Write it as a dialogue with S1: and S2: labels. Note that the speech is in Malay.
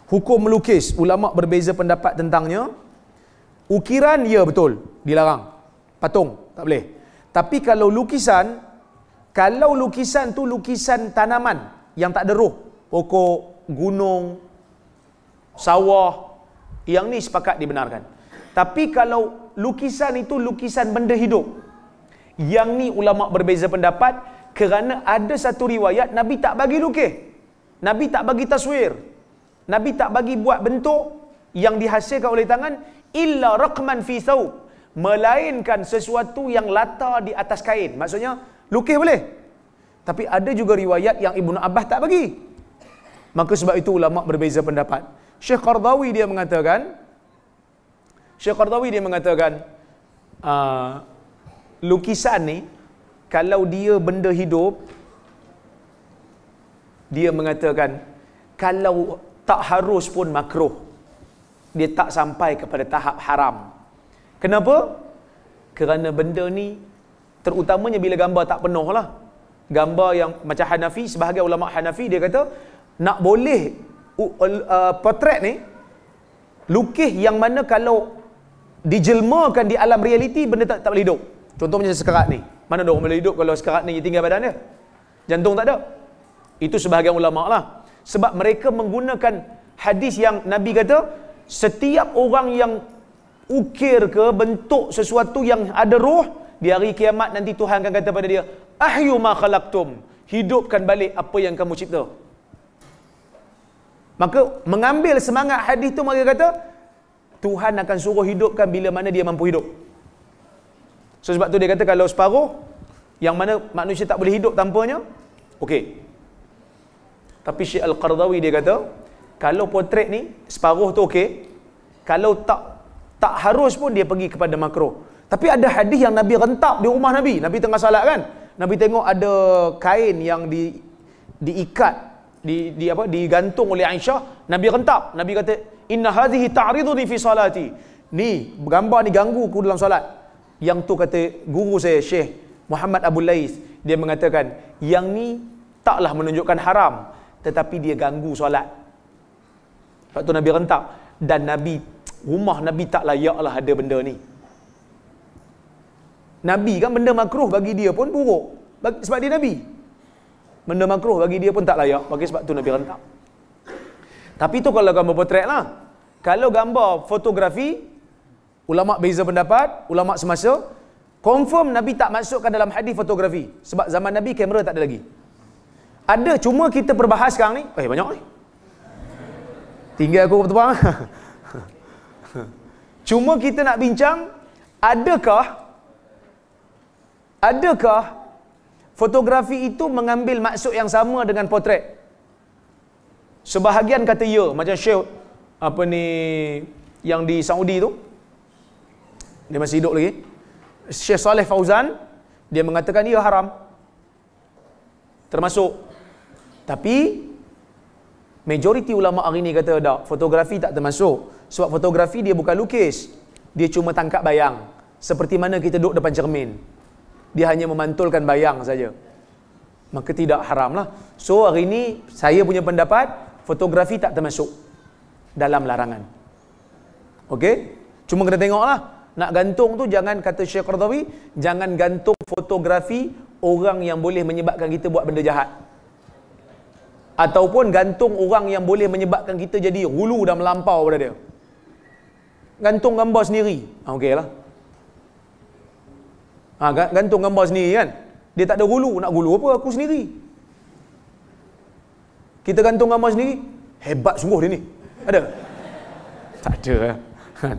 S1: Hukum melukis, ulama berbeza pendapat tentangnya. Ukiran, ya betul, dilarang. Patung, tak boleh. Tapi kalau lukisan tu lukisan tanaman yang tak ada roh, pokok, gunung, sawah, yang ni sepakat dibenarkan. Tapi kalau lukisan itu lukisan benda hidup, yang ni ulama berbeza pendapat, kerana ada satu riwayat Nabi tak bagi lukis, Nabi tak bagi taswir, Nabi tak bagi buat bentuk yang dihasilkan oleh tangan, illa raqman fi thawb, melainkan sesuatu yang latar di atas kain. Maksudnya lukis boleh, tapi ada juga riwayat yang Ibnu Abbas tak bagi. Maka sebab itu ulama berbeza pendapat. Syekh Qardawi dia mengatakan lukisan ni kalau dia benda hidup, dia mengatakan kalau tak harus pun makruh, dia tak sampai kepada tahap haram. Kenapa? Kerana benda ni, terutamanya bila gambar tak penuh lah, gambar yang macam Hanafi, sebahagian ulama Hanafi dia kata nak boleh potret ni, lukis yang mana kalau dijelmakan di alam realiti benda tak boleh hidup. Contoh macam sekarat ni, mana ada orang boleh hidup kalau sekarat ni tinggal badan dia, jantung tak ada. Itu sebahagian ulama lah, sebab mereka menggunakan hadis yang Nabi kata setiap orang yang ukir ke bentuk sesuatu yang ada roh, di hari kiamat nanti Tuhan akan kata pada dia, ahyu ma khalaqtum, hidupkan balik apa yang kamu cipta. Maka mengambil semangat hadis tu, mereka kata Tuhan akan suruh hidupkan bila mana dia mampu hidup. So sebab tu dia kata kalau separuh yang mana manusia tak boleh hidup tanpanya, okey. Tapi Syekh Al-Qardawi dia kata kalau potret ni separuh tu okey, kalau tak harus pun dia pergi kepada makruh. Tapi ada hadis yang Nabi rentap di rumah Nabi. Nabi tengah salat kan, Nabi tengok ada kain yang diikat, digantung oleh Aisyah, Nabi rentap. Nabi kata inna hadhihi ta'riduni fi salati, ni gambar ni ganggu aku dalam solat. Yang tu kata guru saya Syekh Muhammad Abdul Lais, dia mengatakan yang ni taklah menunjukkan haram, tetapi dia ganggu solat. Sebab tu Nabi rentap. Dan rumah Nabi tak layaklah ada benda ni. Nabi kan benda makruh bagi dia pun buruk, sebab dia Nabi. Benda makruh bagi dia pun tak layak, bagi sebab tu Nabi rentap. Tapi tu kalau gambar potret lah. Kalau gambar fotografi, ulama beza pendapat, ulama semasa confirm Nabi tak masukkan dalam hadis fotografi, sebab zaman Nabi kamera tak ada lagi. Ada, cuma kita perbahas sekarang ni, banyak ni, tinggal aku bertepang. Cuma kita nak bincang, adakah fotografi itu mengambil maksud yang sama dengan potret? Sebahagian kata ya, macam Syekh yang di Saudi tu, dia masih hidup lagi, Syekh Saleh Fauzan, dia mengatakan ia haram termasuk. Tapi majoriti ulama hari ni kata tak, fotografi tak termasuk, sebab fotografi dia bukan lukis, dia cuma tangkap bayang, seperti mana kita duduk depan cermin, dia hanya memantulkan bayang saja, maka tidak haram lah. So hari ni saya punya pendapat fotografi tak termasuk dalam larangan. Okey, cuma kena tengoklah, nak gantung tu jangan, kata Syekh Qardawi, jangan gantung fotografi orang yang boleh menyebabkan kita buat benda jahat, ataupun gantung orang yang boleh menyebabkan kita jadi hulu dan melampau pada dia. Gantung gambar sendiri, okey lah. Gantung gambar sendiri kan, dia tak ada hulu, nak hulu apa, aku sendiri. Kita gantung gambar sendiri, hebat sungguh dia ni, ada? Tak ada kan.